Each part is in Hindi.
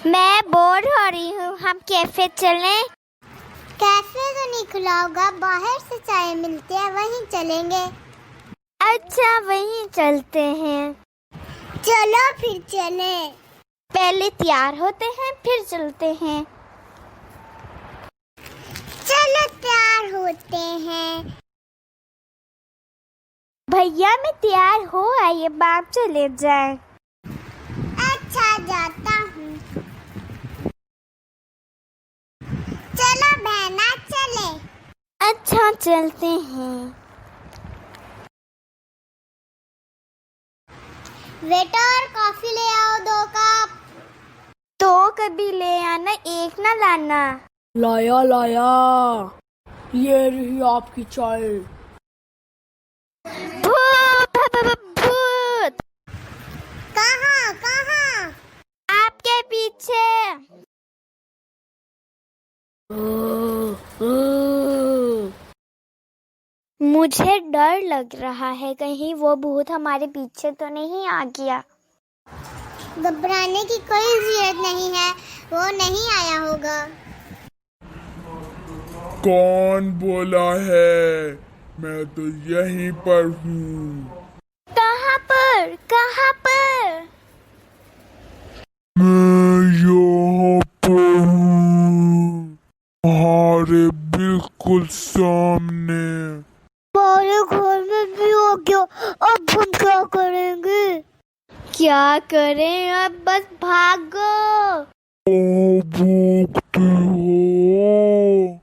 मैं बोर हो रही हूँ, हम कैफे चलें? कैफे तो नहीं खुला होगा, बाहर से चाय मिलती है, वहीं चलेंगे। अच्छा, वहीं चलते हैं। चलो फिर चले। पहले तैयार होते हैं फिर चलते हैं। चलो तैयार होते हैं। भैया मैं तैयार हो, आइए बाप चले जाएं। अच्छा जाता हूँ। चलो बहना चले। अच्छा चलते हैं। वेटर कॉफी ले आओ 2 कप। तो कभी ले आना, एक ना लाना। लाया लाया, ये रही आपकी चाय। भूत! कहाँ कहाँ? आपके पीछे। मुझे डर लग रहा है, कहीं वो भूत हमारे पीछे तो नहीं आ गया। घबराने की कोई जरूरत नहीं है, वो नहीं आया होगा। कौन बोला है? मैं तो यहीं पर हूँ। कहाँ पर? कहाँ पर? मैं यहाँ पर हूँ, तुम्हारे बिल्कुल सामने। हमारे घर में भी हो गया, अब हम क्या करेंगे? क्या करें अब, बस भागो। ओ भूखते हो?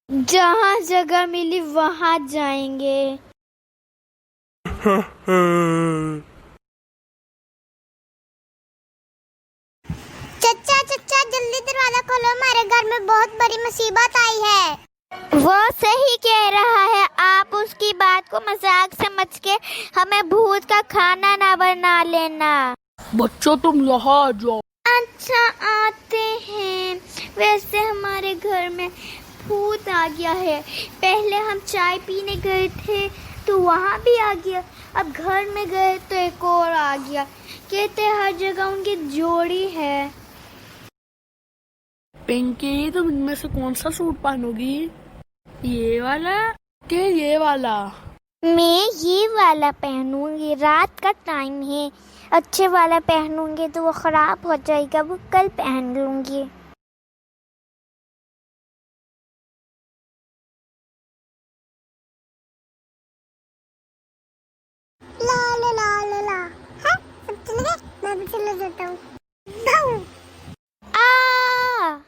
जहाँ जगह मिली वहाँ जाएंगे। चच्चा चच्चा जल्दी दरवाजा खोलो, हमारे घर में बहुत बड़ी मुसीबत आई है। वो सही कह रहा है, आप उसकी बात को मजाक समझ के हमें भूत का खाना ना बना लेना। बच्चों तुम यहाँ आ जाओ। अच्छा आते हैं। वैसे हमारे घर में भूत आ गया है। पहले हम चाय पीने गए थे तो वहाँ भी आ गया, अब घर में गए तो एक और आ गया। कहते हैं हर जगह उनकी जोड़ी है। पिंकी तुम इनमें से कौन सा सूट पहनोगी, ये वाला कि ये वाला? मैं ये वाला पहनूंगी, रात का टाइम है। अच्छे वाला पहनूंगी तो वो खराब हो जाएगा, वो कल पहन लूंगी। ला ला ला ला ला। हाँ, सब चले गए, मैं भी चले जाता हूँ। आ!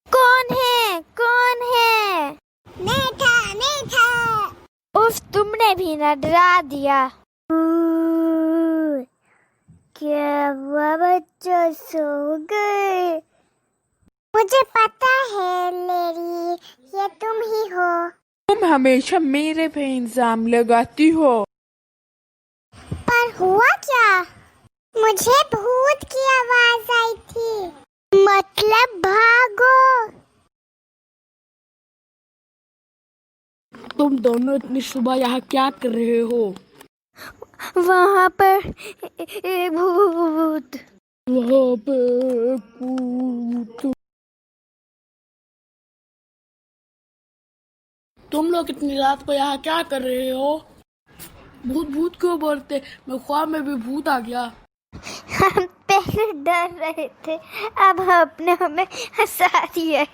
कौन है? कौन है? नहीं था नहीं था। उफ, तुमने भी ना डरा दिया। क्या हुआ बच्चों, सो गए? मुझे पता है लेरी, ये तुम ही हो। तुम हमेशा मेरे पे इल्जाम लगाती हो। पर हुआ क्या? मुझे भूत की आवाज आई थी, मतलब भागो। तुम दोनों इतनी सुबह यहाँ क्या कर रहे हो? वहाँ पर भूत। वहाँ पे भूत। तुम लोग इतनी रात को यहाँ क्या कर रहे हो? भूत भूत क्यों बोलते? मैं ख्वाब में भी भूत आ गया। हम पहले डर रहे थे, अब आपने हमें हंसा दिया है।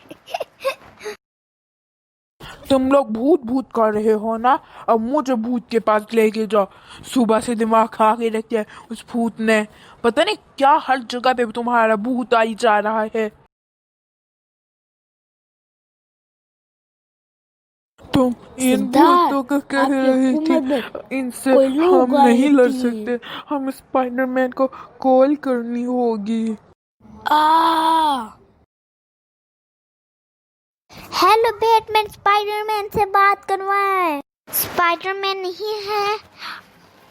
तुम लोग भूत भूत कर रहे हो ना, अब मुझे भूत के पास लेके जाओ। सुबह से दिमाग खा के रखे है उस भूत ने, पता नहीं क्या हर जगह पे तुम्हारा भूत आई जा रहा है। तुम इन भूतों को कह रही थी, इनसे हम नहीं लड़ सकते, हम स्पाइडरमैन को कॉल करनी होगी। हेलो बैटमैन, स्पाइडरमैन से बात करवाएं। स्पाइडरमैन नहीं है?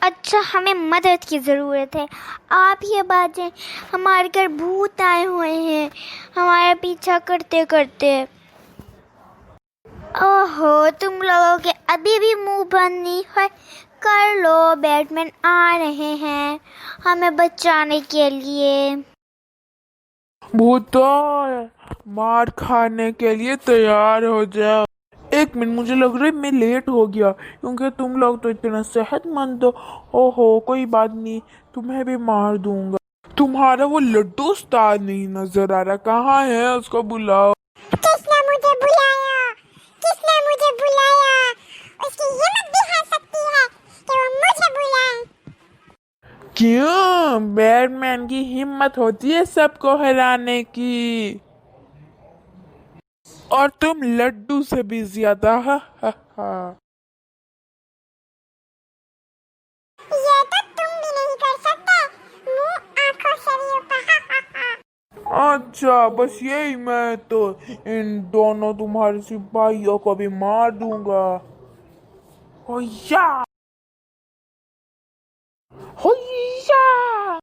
अच्छा, हमें मदद की ज़रूरत है, आप ये बातें। हमारे घर भूत आए हुए हैं हमारा पीछा करते करते। ओहो, तुम लोगों के अभी भी मुंह बंद नहीं है? कर लो, बैटमैन आ रहे हैं हमें बचाने के लिए। भूतों, मार खाने के लिए तैयार हो जाओ। एक मिनट, मुझे लग रहा है मैं लेट हो गया क्योंकि तुम लोग तो इतना सेहतमंद हो। ओहो, कोई बात नहीं, तुम्हें भी मार दूंगा। तुम्हारा वो लड्डू उस्ताद नहीं नजर आ रहा, कहाँ है? उसको बुलाओ। किसने मुझे बुलाया? किसने मुझे बुलाया? उसकी हिम्मत भी हो सकती है कि वो मुझे बुलाए। क्यों? बैटमैन की हिम्मत होती है सबको हराने की, और तुम लड्डू से भी ज्यादा। हा हा हा। ये तो तुम भी नहीं कर सकते। मुंह आंखों से भी ऊपर। अच्छा, बस यही? मैं तो इन दोनों तुम्हारे सिपाहियों को भी मार दूंगा। होया होया,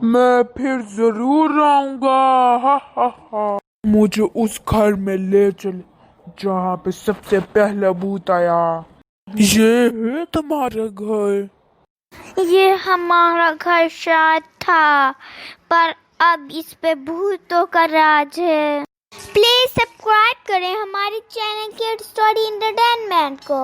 मैं फिर जरूर आऊंगा। हा हा हा। मुझे उस घर में ले चल जहाँ पे सबसे पहला भूत आया। ये है तुम्हारा घर? ये हमारा घर शायद था, पर अब इस पे भूतों का राज है। प्लीज सब्सक्राइब करें हमारे चैनल किड स्टोरी एंटरटेनमेंट को।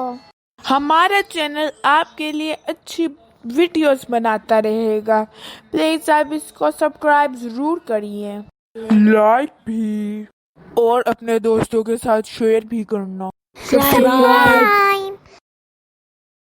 हमारा चैनल आपके लिए अच्छी वीडियोस बनाता रहेगा। प्लीज आप इसको सब्सक्राइब जरूर करिए, लाइक भी, और अपने दोस्तों के साथ शेयर भी करना। सब्सक्राइब।